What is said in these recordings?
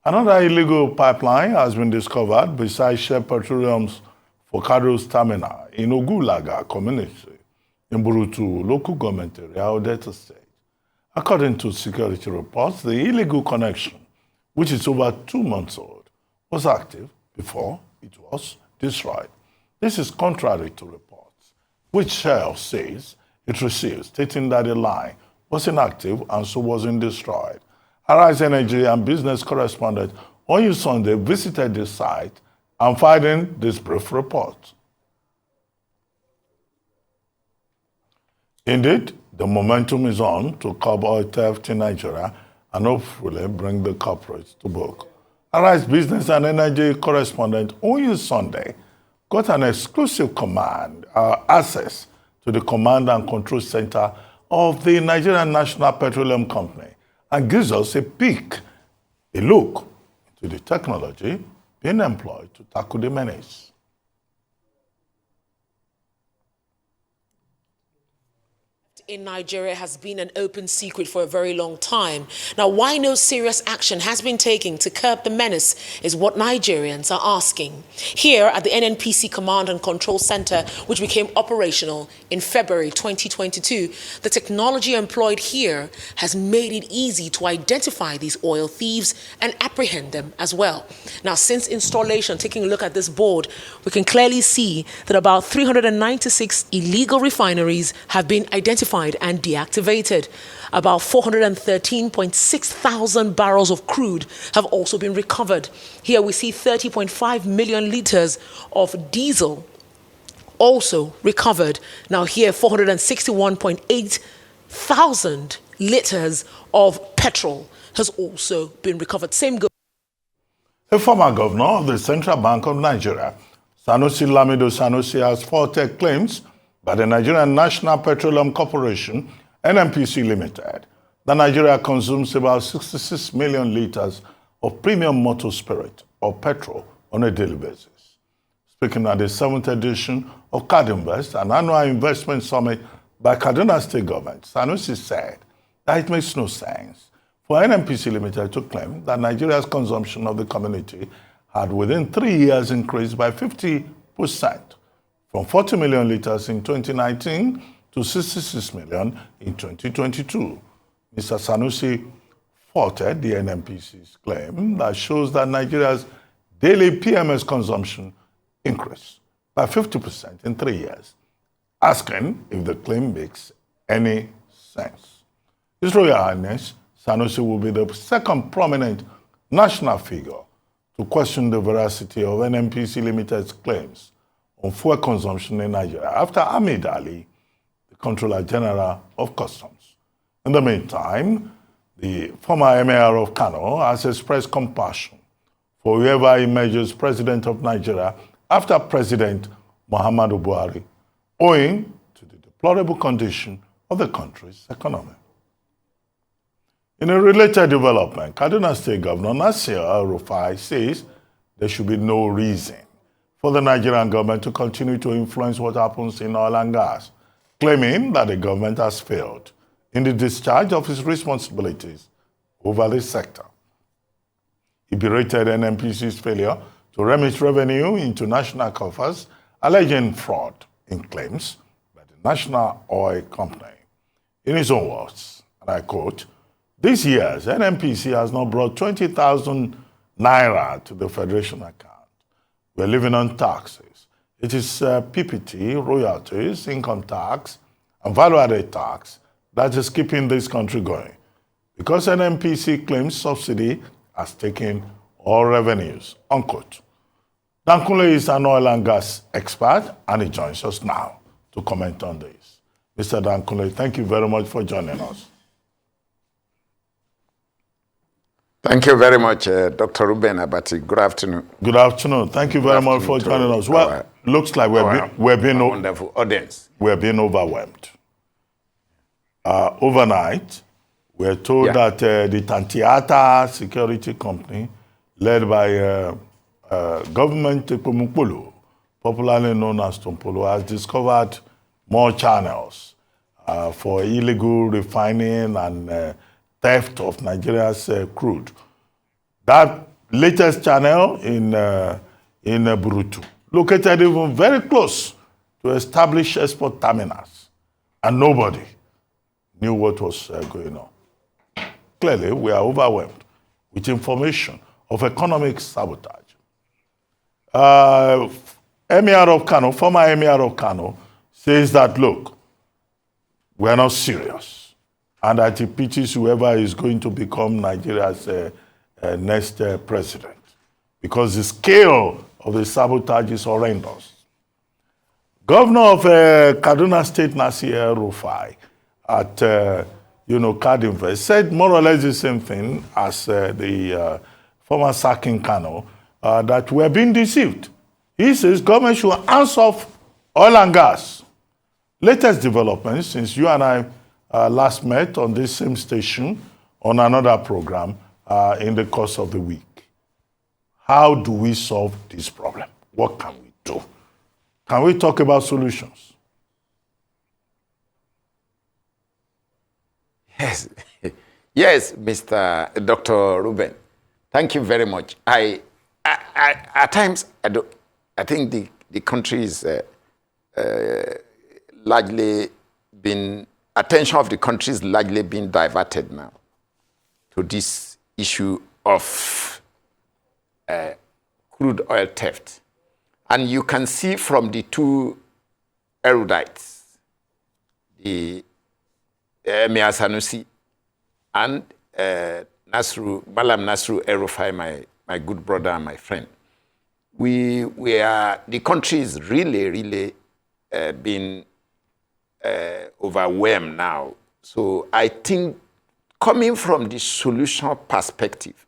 Another illegal pipeline has been discovered beside Shell Petroleum's Forcados Terminal in Ogulaga community in Burutu Local Government Area, Delta State. According to security reports, the illegal connection, which is over 2 months old, was active before it was destroyed. This is contrary to reports, which Shell says it received, stating that the line was inactive and so wasn't destroyed. Arise Energy and business correspondent on Sunday visited the site and finding this brief report. Indeed, the momentum is on to curb oil theft in Nigeria and hopefully bring the culprits to book. Arise business and energy correspondent on Sunday got an exclusive access to the command and control center of the Nigerian National Petroleum Company and gives us a look into the technology being employed to tackle the menace. In Nigeria has been an open secret for a very long time. Now, why no serious action has been taken to curb the menace is what Nigerians are asking. Here at the NNPC Command and Control Center, which became operational in February 2022, the technology employed here has made it easy to identify these oil thieves and apprehend them as well. Now, since installation, taking a look at this board, we can clearly see that about 396 illegal refineries have been identified and deactivated. About 413.6 thousand barrels of crude have also been recovered. Here we see 30.5 million liters of diesel also recovered. Now here 461.8 thousand liters of petrol has also been recovered. Same goes. A former governor of the Central Bank of Nigeria, Sanusi Lamido Sanusi, has faulted claims by the Nigerian National Petroleum Corporation, NNPC Limited, that Nigeria consumes about 66 million liters of premium motor spirit or petrol on a daily basis. Speaking at the 7th edition of CADINVEST, an annual investment summit by Kaduna State Government, Sanusi said that it makes no sense for NNPC Limited to claim that Nigeria's consumption of the community had within 3 years increased by 50%. From 40 million liters in 2019 to 66 million in 2022. Mr. Sanusi faulted the NNPC's claim that shows that Nigeria's daily PMS consumption increased by 50% in 3 years, asking if the claim makes any sense. His Royal Highness Sanusi will be the second prominent national figure to question the veracity of NNPC Limited's claims on fuel consumption in Nigeria after Ahmed Ali, the Controller General of Customs. In the meantime, the former Emir of Kano has expressed compassion for whoever emerges president of Nigeria after President Muhammadu Buhari, owing to the deplorable condition of the country's economy. In a related development, Kaduna State Governor Nasir El-Rufai says there should be no reason for the Nigerian government to continue to influence what happens in oil and gas, claiming that the government has failed in the discharge of its responsibilities over this sector. He berated NNPC's failure to remit revenue into national coffers, alleging fraud in claims by the National Oil Company. In his own words, and I quote, "This year's NNPC has not brought 20,000 naira to the Federation account. We're living on taxes. It is PPT, royalties, income tax, and value-added tax that is keeping this country going. Because NNPC claims subsidy has taken all revenues," unquote. Kunle is an oil and gas expert, and he joins us now to comment on this. Mr. Kunle, thank you very much for joining us. Thank you very much, Dr. Ruben Abati. Good afternoon. Good afternoon. Thank you very much for joining us. Well, looks like we're being wonderful audience. We're being overwhelmed. Overnight, we're told that the Tantita security company, led by government Ekpomukpolo, popularly known as Tompolo, has discovered more channels for illegal refining and theft of Nigeria's crude. That latest channel in Burutu, located even very close to established export terminals, and nobody knew what was going on. Clearly, we are overwhelmed with information of economic sabotage. Emir of Kano, former Emir of Kano, says that, look, we're not serious, and that he pities whoever is going to become Nigeria's next president, because the scale of the sabotage is horrendous. Governor of Kaduna State, Nasir El-Rufai, at Cardinvest, said more or less the same thing as the former Sakin Kano, that we're being deceived. He says government should hands off oil and gas. Latest developments since you and I last met on this same station on another program in the course of the week. How do we solve this problem? What can we do? Can we talk about solutions? Yes, yes, Mr. Dr. Ruben. Thank you very much. At times, I think the country is largely been, attention of the country is largely being diverted now to this issue of crude oil theft. And you can see from the two erudites, the Emir Sanusi and Malam Nasru El-Rufai, my good brother and my friend. The country is really being overwhelmed now. So I think coming from the solution perspective,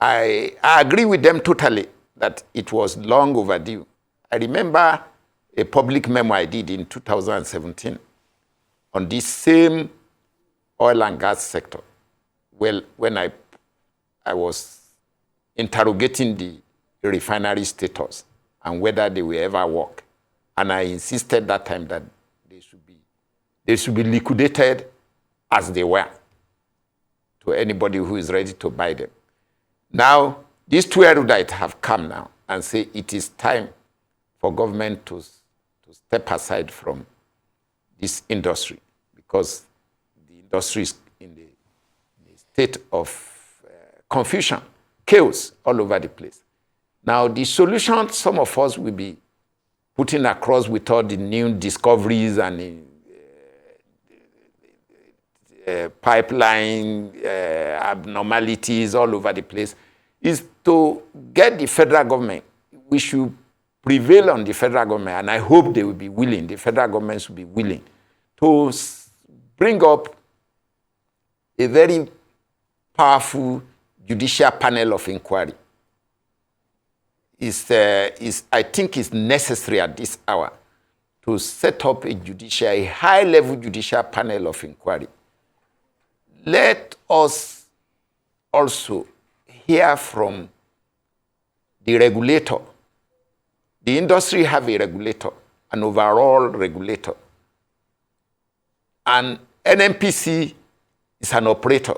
I agree with them totally that it was long overdue. I remember a public memo I did in 2017 on this same oil and gas sector. Well, when I was interrogating the refinery status and whether they will ever work. And I insisted that time that they should be liquidated as they were to anybody who is ready to buy them. Now, these two erudites have come now and say it is time for government to step aside from this industry because the industry is in the state of confusion, chaos all over the place. Now, the solution some of us will be putting across with all the new discoveries and pipeline abnormalities all over the place is to get the federal government. We should prevail on the federal government, and I hope they will be willing, the federal government will be willing to bring up a very powerful judicial panel of inquiry. I think it's necessary at this hour to set up a high-level judicial panel of inquiry. Let us also hear from the regulator. The industry have a regulator, an overall regulator. And NNPC is an operator.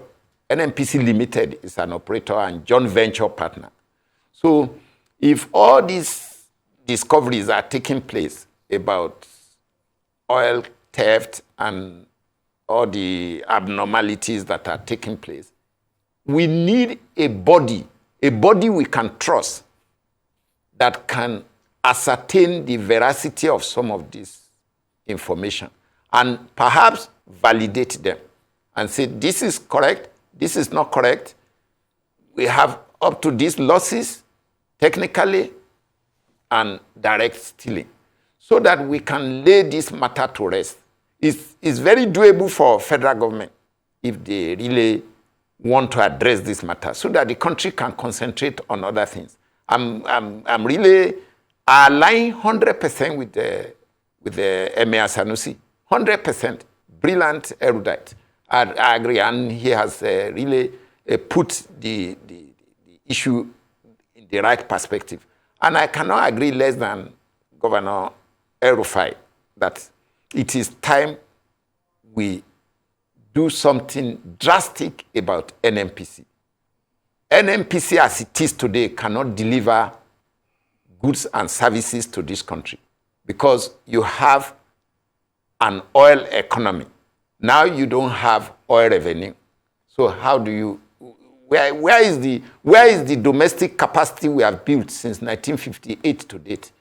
NNPC Limited is an operator and joint venture partner. So if all these discoveries are taking place about oil theft and all the abnormalities that are taking place, we need a body we can trust that can ascertain the veracity of some of this information and perhaps validate them and say, this is correct, this is not correct. We have up to these losses, technically, and direct stealing, so that we can lay this matter to rest. It's very doable for federal government if they really want to address this matter, so that the country can concentrate on other things. I'm really aligning 100% with the Emir Sanusi, 100%, brilliant erudite. I agree, and he has really put the issue in the right perspective. And I cannot agree less than Governor El-Rufai that it is time we do something drastic about NNPC. NMPC as it is today cannot deliver goods and services to this country because you have an oil economy. Now you don't have oil revenue. So how do you, where is the domestic capacity we have built since 1958 to date?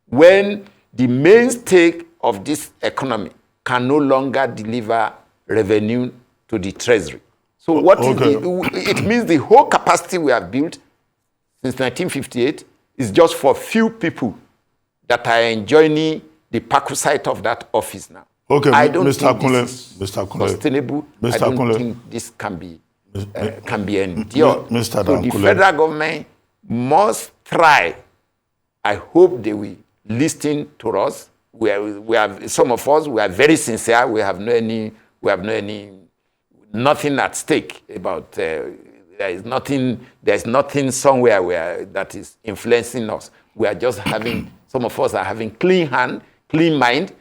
When the mainstay of this economy can no longer deliver revenue to the treasury. So what is it means the whole capacity we have built since 1958 is just for few people that are enjoying the perquisite of that office now. Okay, I don't Mr. think Kunle, this is Mr. Kunle, sustainable. Mr. I don't Kunle, think this can be endured. Mr. So the Kunle, federal government must try. I hope they will listen to us. We have some of us. We are very sincere. We have nothing at stake about. There is nothing somewhere where that is influencing us. We are just having. Some of us are having clean hand, clean mind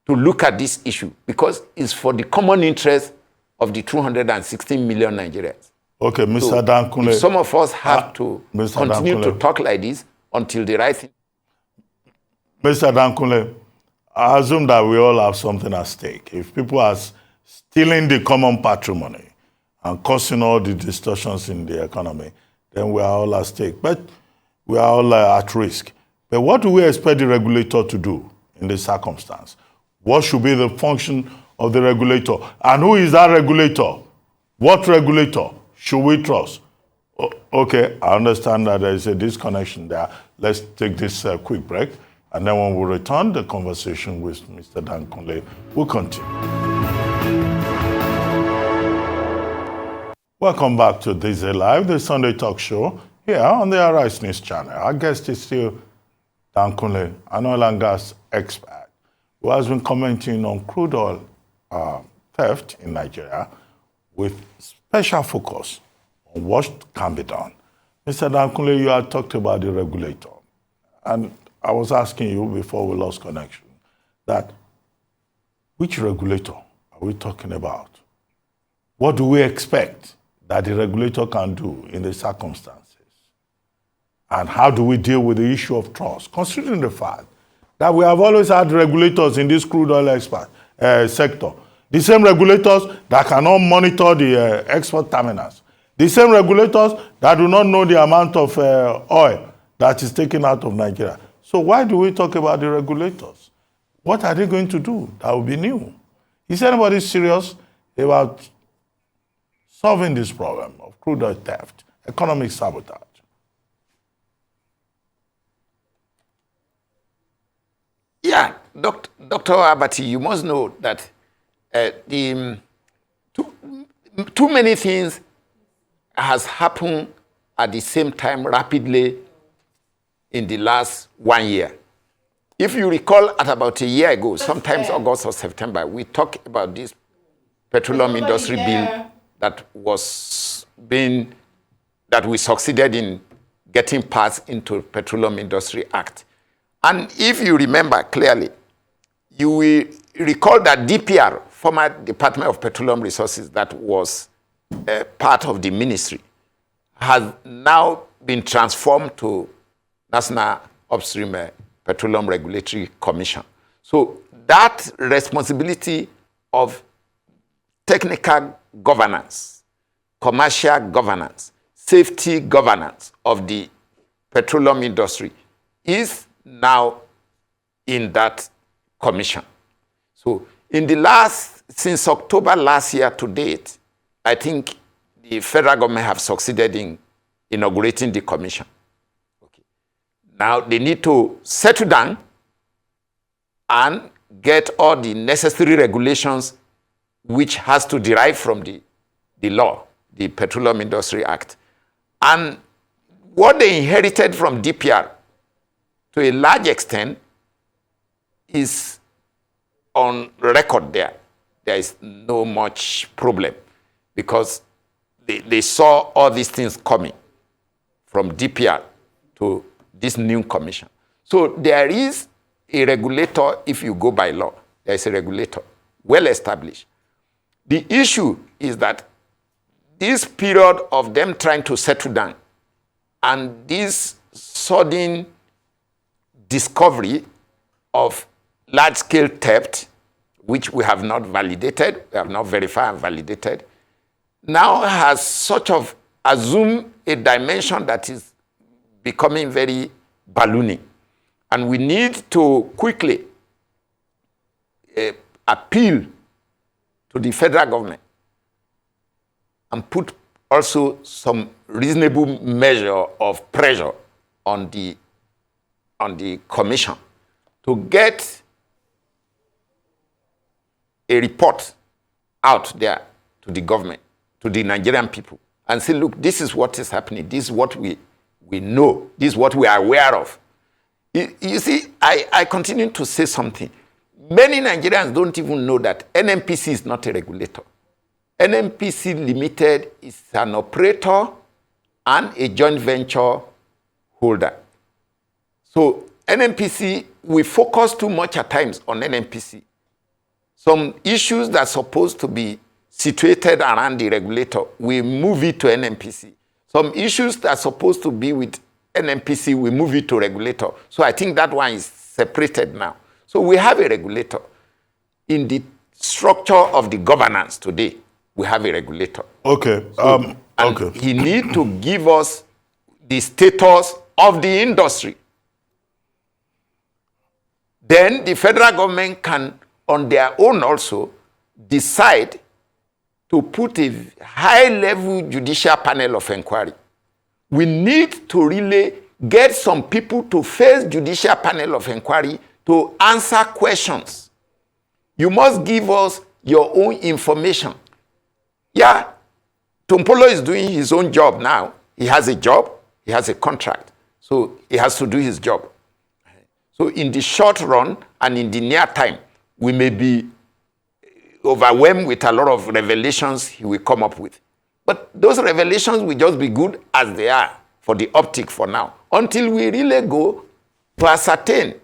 to look at this issue because it's for the common interest of the 216 million Nigerians. Okay, Mr. So Kunle. some of us have to Mr. continue to Kunle. talk like this until the right thing. Mr. Kunle, I assume that we all have something at stake. If people are stealing the common patrimony and causing all the distortions in the economy, then we are all at stake. But we are all at risk. But what do we expect the regulator to do in this circumstance? What should be the function of the regulator? And who is that regulator? What regulator should we trust? Okay, I understand that there is a disconnection there. Let's take this quick break. And then when we return, the conversation with Mr. Kunle will continue. Welcome back to This Is Live, the Sunday talk show here on the Arise News channel. Our guest is still Kunle, an oil and gas expert who has been commenting on crude oil theft in Nigeria with special focus on what can be done. Mr. Kunle, you had talked about the regulator. And I was asking you before we lost connection that which regulator are we talking about? What do we expect that the regulator can do in the circumstances? And how do we deal with the issue of trust, considering the fact that we have always had regulators in this crude oil sector? The same regulators that cannot monitor the export terminals. The same regulators that do not know the amount of oil that is taken out of Nigeria. So why do we talk about the regulators? What are they going to do that will be new? Is anybody serious about solving this problem of crude oil theft, economic sabotage? Yeah, Dr. Abati, you must know that too many things has happened at the same time rapidly in the last 1 year. If you recall, at about a year ago, sometimes August or September, we talked about this petroleum industry bill that we succeeded in getting passed into Petroleum Industry Act. And if you remember clearly, you will recall that DPR, former Department of Petroleum Resources, that was part of the ministry, has now been transformed to National Upstream Petroleum Regulatory Commission. So that responsibility of technical governance, commercial governance, safety governance of the petroleum industry is now in that commission. So since October last year to date, I think the federal government have succeeded in inaugurating the commission. Okay. Now they need to settle down and get all the necessary regulations which has to derive from the law, the Petroleum Industry Act. And what they inherited from DPR to a large extent is on record there. There is no much problem because they saw all these things coming from DPR to this new commission. So there is a regulator if you go by law. There is a regulator, well established. The issue is that this period of them trying to settle down and this sudden discovery of large-scale theft, which we have not validated, we have not verified and validated, now has sort of assumed a dimension that is becoming very ballooning. And we need to quickly appeal to the federal government and put also some reasonable measure of pressure on the commission to get a report out there to the government, to the Nigerian people, and say, look, this is what is happening. This is what we know. This is what we are aware of. You see, I continue to say something. Many Nigerians don't even know that NNPC is not a regulator. NNPC Limited is an operator and a joint venture holder. So NNPC, we focus too much at times on NNPC. Some issues that are supposed to be situated around the regulator, we move it to NNPC. Some issues that are supposed to be with NNPC, we move it to regulator. So I think that one is separated now. So we have a regulator. In the structure of the governance today, we have a regulator. Okay. Okay. He needs to give us the status of the industry. Then the federal government can, on their own also, decide to put a high-level judicial panel of inquiry. We need to really get some people to face judicial panel of inquiry to answer questions. You must give us your own information. Yeah, Tompolo is doing his own job now. He has a job, he has a contract, so he has to do his job. So in the short run and in the near time, we may be overwhelmed with a lot of revelations he will come up with. But those revelations will just be good as they are for the optic for now, until we really go to ascertain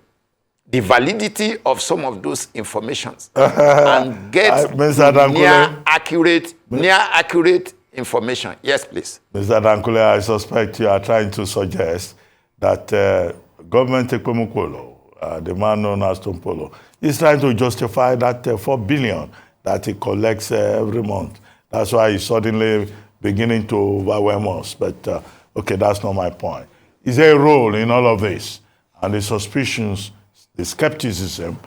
the validity of some of those informations and get near accurate information. Yes, please. Mr. Dankule, I suspect you are trying to suggest that government Ekwemukwolo, the man known as Tompolo, is trying to justify that 4 billion that he collects every month. That's why he's suddenly beginning to overwhelm us. But okay, that's not my point. Is there a role in all of this? And the suspicions, the skepticism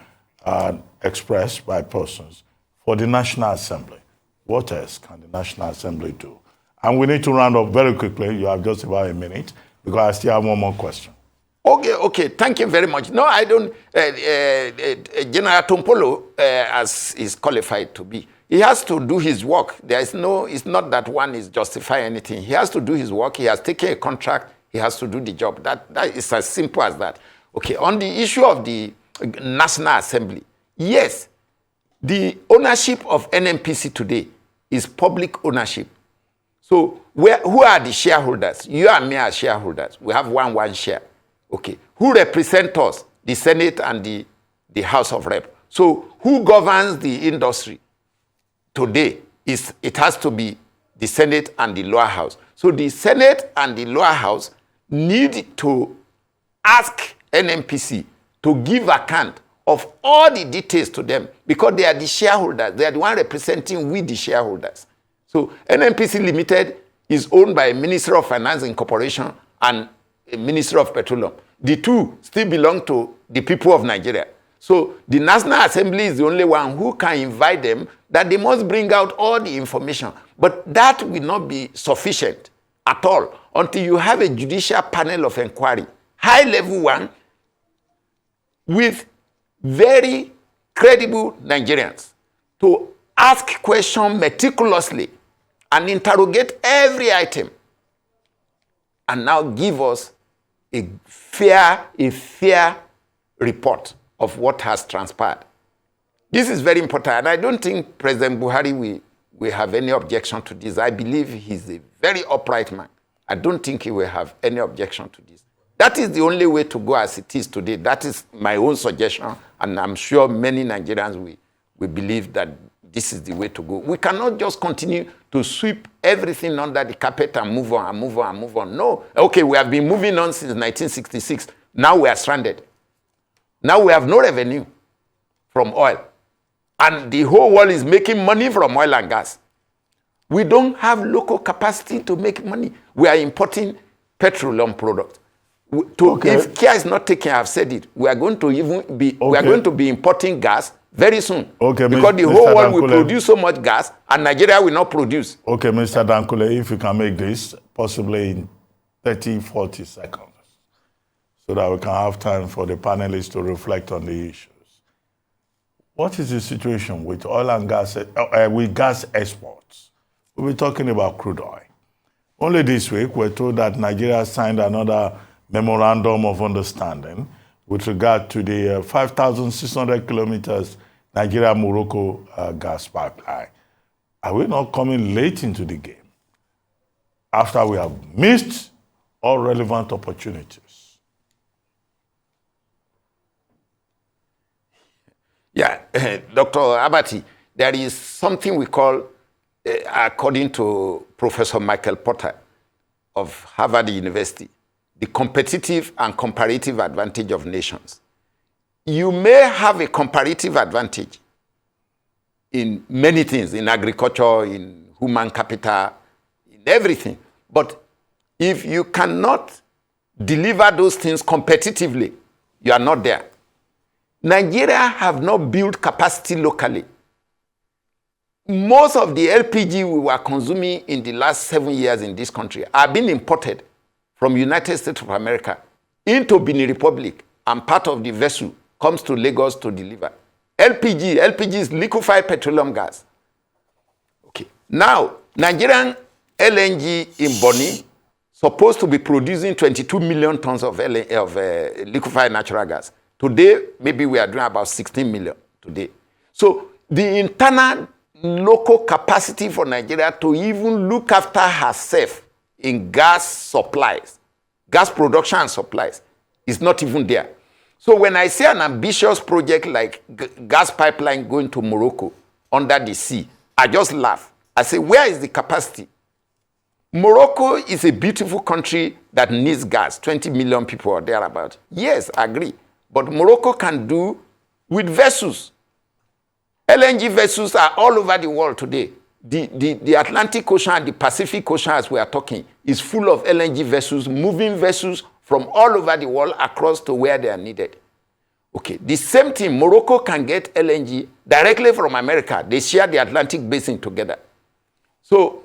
expressed by persons for the National Assembly. What else can the National Assembly do? And we need to round up very quickly. You have just about a minute, because I still have one more question. Okay, thank you very much. No, I don't, General Tompolo, as is qualified to be, he has to do his work. There is no, it's not that one is justifying anything. He has to do his work. He has taken a contract. He has to do the job. That is as simple as that. Okay, on the issue of the National Assembly, yes, the ownership of NNPC today is public ownership. So who are the shareholders? You and me are shareholders. We have one share. Okay, who represent us? The Senate and the House of Rep. So who governs the industry today? It has to be the Senate and the lower house. So the Senate and the lower house need to ask NNPC to give account of all the details to them, because they are the shareholders. They are the one representing we, the shareholders. So NNPC Limited is owned by a Ministry of Finance and Corporation and a Ministry of Petroleum. The two still belong to the people of Nigeria. So the National Assembly is the only one who can invite them that they must bring out all the information. But that will not be sufficient at all until you have a judicial panel of inquiry, high-level one, with very credible Nigerians to ask questions meticulously and interrogate every item, and now give us a fair report of what has transpired. This is very important, and I don't think President Buhari will have any objection to this. I believe he's a very upright man. I don't think he will have any objection to this. That is the only way to go as it is today. That is my own suggestion, and I'm sure many Nigerians will believe that this is the way to go. We cannot just continue to sweep everything under the carpet and move on and move on and move on. No. Okay, we have been moving on since 1966. Now we are stranded. Now we have no revenue from oil. And the whole world is making money from oil and gas. We don't have local capacity to make money. We are importing petroleum products. If care is not taken, I've said it, we are going to we are going to be importing gas very soon. Okay, because the whole world will produce so much gas and Nigeria will not produce. Okay, Mr. Dankule, if you can make this possibly in 30, 40 seconds, so that we can have time for the panelists to reflect on the issues. What is the situation with oil and gas, with gas exports? We'll be talking about crude oil. Only this week, we're told that Nigeria signed another memorandum of understanding with regard to the 5,600 kilometers Nigeria-Morocco gas pipeline. Are we not coming late into the game after we have missed all relevant opportunities? Yeah, Dr. Abati, there is something we call, according to Professor Michael Porter of Harvard University, the competitive and comparative advantage of nations. You may have a comparative advantage in many things, in agriculture, in human capital, in everything. But if you cannot deliver those things competitively, you are not there. Nigeria have not built capacity locally. Most of the LPG we were consuming in the last 7 years in this country are being imported from United States of America into Benin Republic, and part of the vessel comes to Lagos to deliver. LPG is liquefied petroleum gas. Okay. Now, Nigerian LNG in Bonny supposed to be producing 22 million tons of liquefied natural gas. Today, maybe we are doing about 16 million today. So the internal local capacity for Nigeria to even look after herself in gas supplies, gas production and supplies, is not even there. So when I see an ambitious project like gas pipeline going to Morocco under the sea, I just laugh. I say, where is the capacity? Morocco is a beautiful country that needs gas, 20 million people or thereabout. Yes, I agree. But Morocco can do with vessels. LNG vessels are all over the world today. The Atlantic Ocean and the Pacific Ocean, as we are talking, is full of LNG vessels, moving vessels from all over the world across to where they are needed. Okay, the same thing, Morocco can get LNG directly from America. They share the Atlantic basin together. So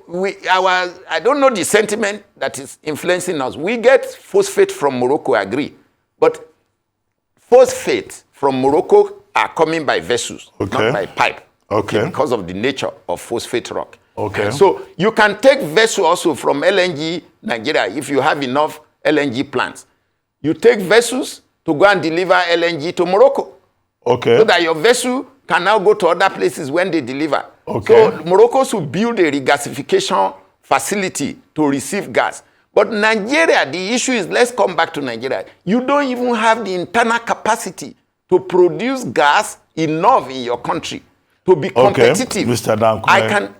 I don't know the sentiment that is influencing us. We get phosphate from Morocco, I agree. But phosphate from Morocco are coming by vessels, not by pipe. Okay. Because of the nature of phosphate rock. Okay. So you can take vessel also from LNG Nigeria if you have enough LNG plants. You take vessels to go and deliver LNG to Morocco. Okay. So that your vessel can now go to other places when they deliver. Okay. So Morocco should build a regasification facility to receive gas. But Nigeria, the issue is, let's come back to Nigeria. You don't even have the internal capacity to produce gas enough in your country to be competitive. Mr. Dankule.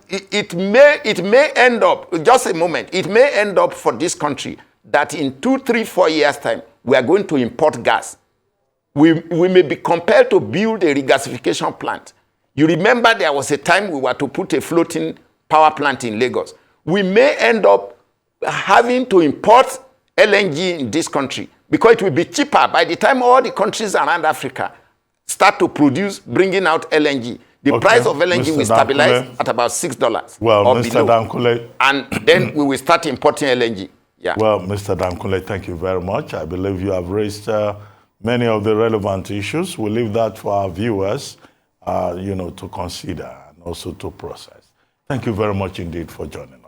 It may end up, just a moment, it may end up for this country that in 2, 3, 4 years' time, we are going to import gas. We may be compelled to build a regasification plant. You remember there was a time we were to put a floating power plant in Lagos. We may end up having to import LNG in this country because it will be cheaper by the time all the countries around Africa start to produce, bringing out LNG. The price of LNG will stabilize at about $6 or Mr. Dankule, and then we will start importing LNG. Yeah. Well, Mr. Dankule, thank you very much. I believe you have raised many of the relevant issues. We'll leave that for our viewers, to consider and also to process. Thank you very much indeed for joining us.